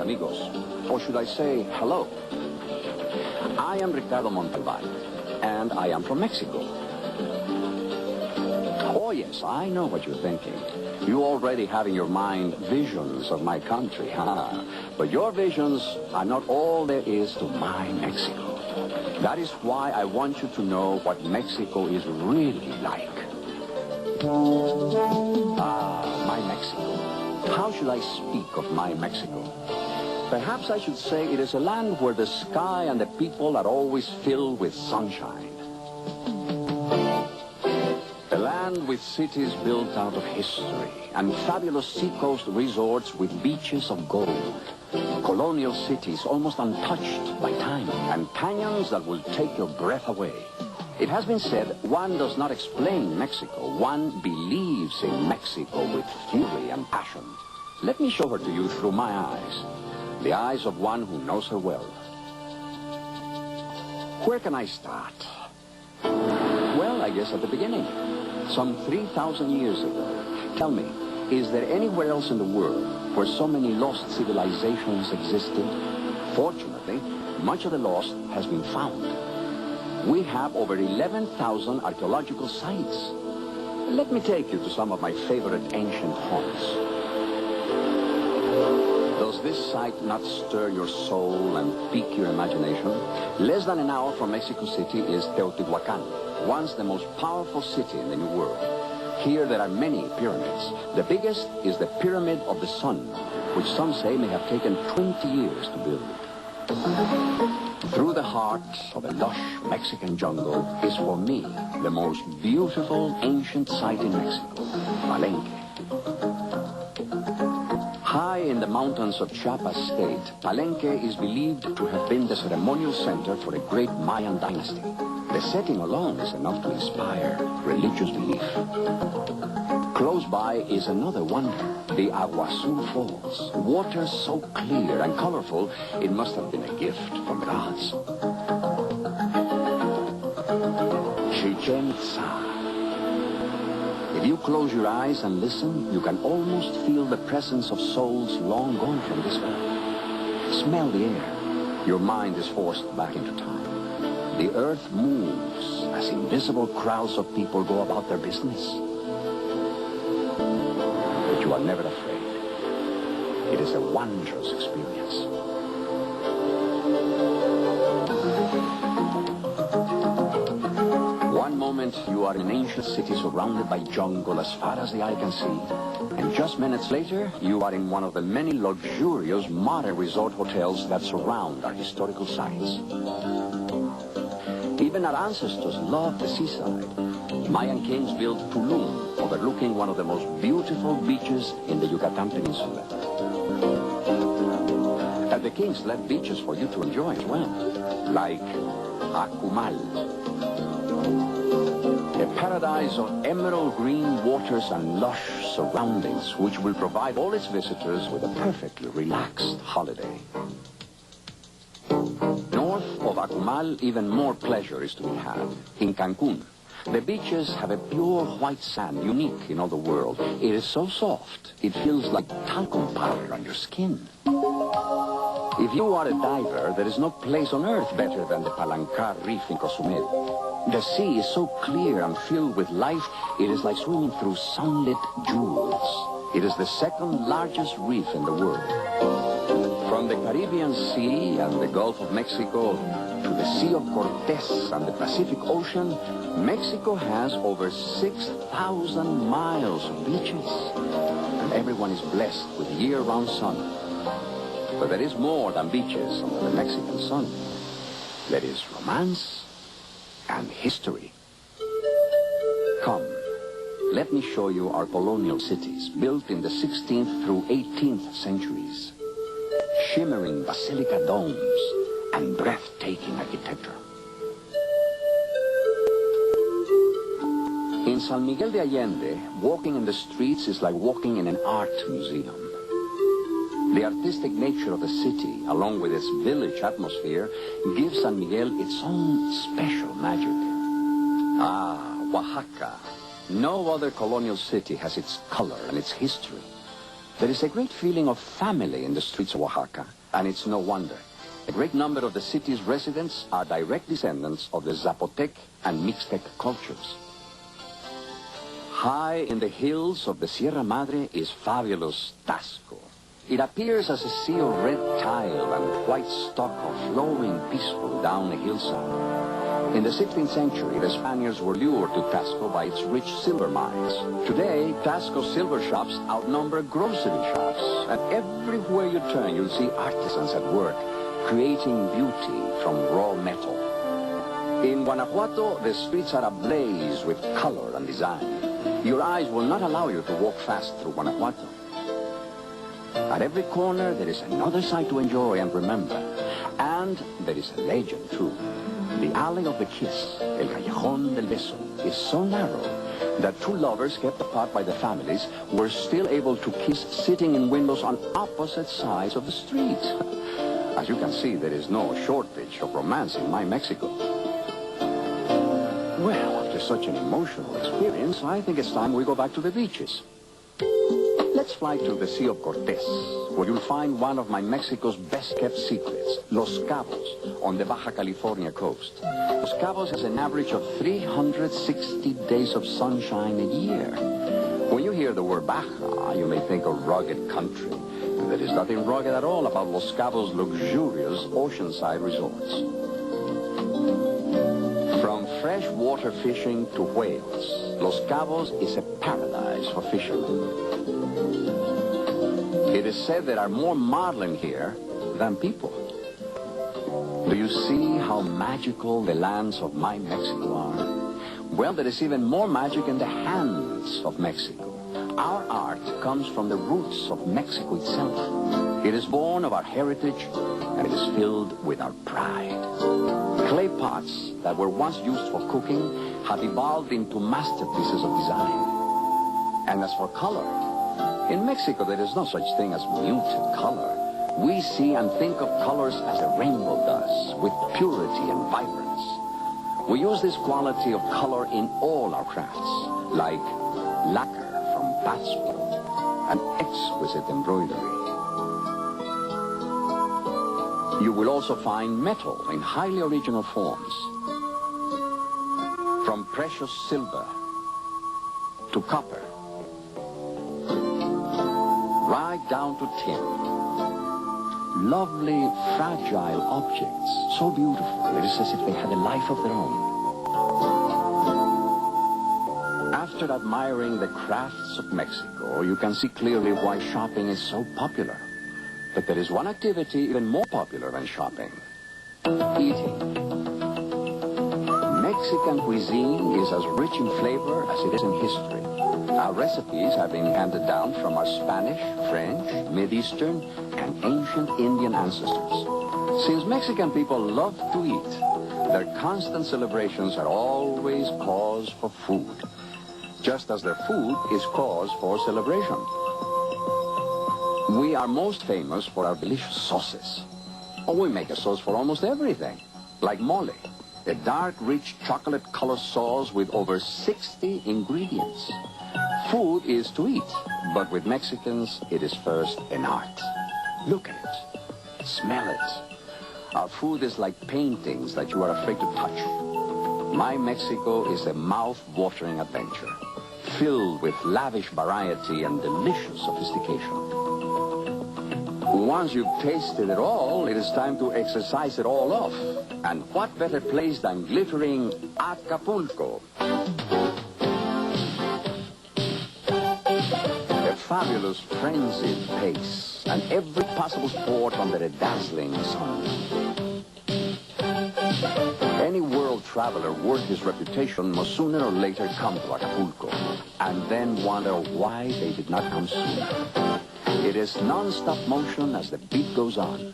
amigos. Or should I say, hello? I am Ricardo Montalban, and I am from Mexico. Oh, yes, I know what you're thinking. You already have in your mind visions of my country, but your visions are not all there is to my Mexico. That is why I want you to know what Mexico is really like. My Mexico. How should I speak of my Mexico? Perhaps I should say it is a land where the sky and the people are always filled with sunshine. A land with cities built out of history and fabulous seacoast resorts with beaches of gold. Colonial cities almost untouched by time and canyons that will take your breath away. It has been said, one does not explain Mexico, one believes in Mexico with fury and passion. Let me show her to you through my eyes, the eyes of one who knows her well. Where can I start? Well, I guess at the beginning, some 3,000 years ago. Tell me, is there anywhere else in the world where so many lost civilizations existed? Fortunately, much of the lost has been found. We have over 11,000 archaeological sites. Let me take you to some of my favorite ancient haunts. Does this site not stir your soul and pique your imagination? Less than an hour from Mexico City is Teotihuacan, once the most powerful city in the New World. Here there are many pyramids. The biggest is the Pyramid of the Sun, which some say may have taken 20 years to build. Through the heart of a lush Mexican jungle is for me the most beautiful ancient site in Mexico, Palenque. High in the mountains of Chiapas state, Palenque is believed to have been the ceremonial center for a great Mayan dynasty. The setting alone is enough to inspire religious belief. Close by is another wonder, the Aguazu Falls. Water so clear and colorful, it must have been a gift from the gods. Chichen Itza. If you close your eyes and listen, you can almost feel the presence of souls long gone from this earth. Smell the air. Your mind is forced back into time. The earth moves as invisible crowds of people go about their business. But you are never afraid. It is a wondrous experience. One moment you are in an ancient city surrounded by jungle as far as the eye can see, and just minutes later you are in one of the many luxurious modern resort hotels that surround our historical sites. Even our ancestors loved the seaside. Mayan kings built Tulum, overlooking one of the most beautiful beaches in the Yucatan Peninsula. And the kings left beaches for you to enjoy as well, like Akumal, a paradise of emerald green waters and lush surroundings, which will provide all its visitors with a perfectly relaxed holiday. North of Akumal, even more pleasure is to be had. In Cancun, the beaches have a pure white sand, unique in all the world. It is so soft, it feels like talcum powder on your skin. If you are a diver, there is no place on earth better than the Palancar Reef in Cozumel. The sea is so clear and filled with life, it is like swimming through sunlit jewels. It is the second largest reef in the world. From the Caribbean Sea and the Gulf of Mexico to the Sea of Cortez and the Pacific Ocean, Mexico has over 6,000 miles of beaches. And everyone is blessed with year-round sun. But there is more than beaches under the Mexican sun. There is romance and history. Come, let me show you our colonial cities, built in the 16th through 18th centuries. Shimmering basilica domes and breathtaking architecture. In San Miguel de Allende, walking in the streets is like walking in an art museum. The artistic nature of the city, along with its village atmosphere, gives San Miguel its own special magic. Oaxaca. No other colonial city has its color and its history. There is a great feeling of family in the streets of Oaxaca, and it's no wonder. A great number of the city's residents are direct descendants of the Zapotec and Mixtec cultures. High in the hills of the Sierra Madre is fabulous Tasco. It appears as a sea of red tile and white stucco flowing peacefully down a hillside. In the 16th century, the Spaniards were lured to Tasco by its rich silver mines. Today, Tasco's silver shops outnumber grocery shops, and everywhere you turn, you'll see artisans at work, creating beauty from raw metal. In Guanajuato, the streets are ablaze with color and design. Your eyes will not allow you to walk fast through Guanajuato. At every corner, there is another sight to enjoy and remember. And there is a legend, too. The Alley of the Kiss, El Callejón del Beso, is so narrow that two lovers kept apart by the families were still able to kiss sitting in windows on opposite sides of the street. As you can see, there is no shortage of romance in my Mexico. Well, after such an emotional experience, I think it's time we go back to the beaches. Let's fly to the Sea of Cortez, where you'll find one of my Mexico's best-kept secrets, Los Cabos, on the Baja California coast. Los Cabos has an average of 360 days of sunshine a year. When you hear the word Baja, you may think of rugged country. There is nothing rugged at all about Los Cabos' luxurious oceanside resorts. From freshwater fishing to whales, Los Cabos is a paradise for fishermen. It is said there are more marlin here than people. Do you see how magical the lands of my Mexico are? Well, there is even more magic in the hands of Mexico. Our art comes from the roots of Mexico itself. It is born of our heritage, and it is filled with our pride. Clay pots that were once used for cooking have evolved into masterpieces of design. And as for color, in Mexico there is no such thing as muted color. We see and think of colors as the rainbow does, with purity and vibrance. We use this quality of color in all our crafts, like lacquer from patchwork, an exquisite embroidery. You will also find metal in highly original forms, from precious silver to copper, right down to tin. Lovely, fragile objects, so beautiful, it is as if they had a life of their own. After admiring the crafts of Mexico, you can see clearly why shopping is so popular. But there is one activity even more popular than shopping: eating. Mexican cuisine is as rich in flavor as it is in history. Our recipes have been handed down from our Spanish, French, Mid-Eastern, and ancient Indian ancestors. Since Mexican people love to eat, their constant celebrations are always cause for food, just as their food is cause for celebration. We are most famous for our delicious sauces. Oh, we make a sauce for almost everything, like mole, a dark, rich chocolate-colored sauce with over 60 ingredients. Food is to eat, but with Mexicans, it is first an art. Look at it. Smell it. Our food is like paintings that you are afraid to touch. My Mexico is a mouth-watering adventure, filled with lavish variety and delicious sophistication. Once you've tasted it all, it is time to exercise it all off. And what better place than glittering Acapulco? A fabulous frenzied pace, and every possible sport under a dazzling sun. Any world traveler worth his reputation must sooner or later come to Acapulco, and then wonder why they did not come sooner. It is non-stop motion as the beat goes on.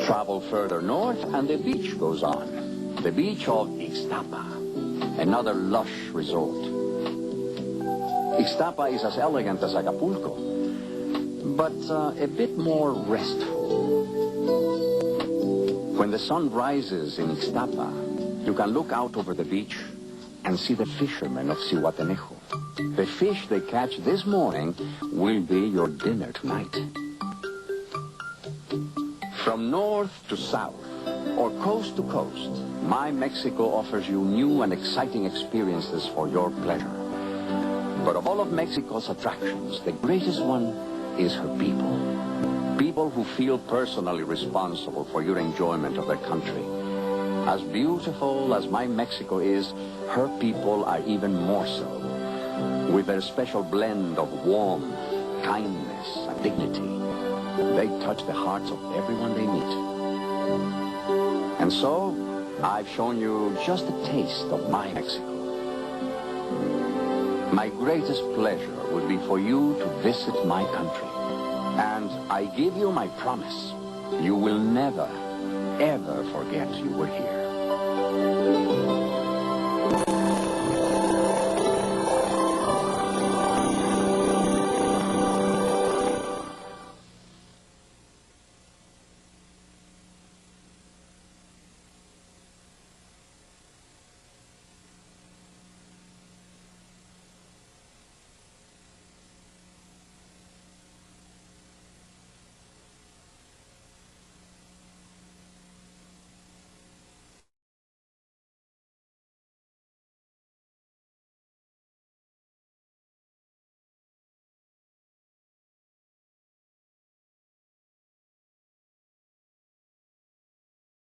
Travel further north and the beach goes on. The beach of Ixtapa, another lush resort. Ixtapa is as elegant as Acapulco, but a bit more restful. When the sun rises in Ixtapa, you can look out over the beach and see the fishermen of Zihuatanejo. The fish they catch this morning will be your dinner tonight. From north to south, or coast to coast, My Mexico offers you new and exciting experiences for your pleasure. But of all of Mexico's attractions, the greatest one is her people. People who feel personally responsible for your enjoyment of their country. As beautiful as My Mexico is, her people are even more so, with their special blend of warmth, kindness, and dignity. They touch the hearts of everyone they meet. And so, I've shown you just a taste of My Mexico. My greatest pleasure would be for you to visit my country. And I give you my promise, you will never, ever forget you were here.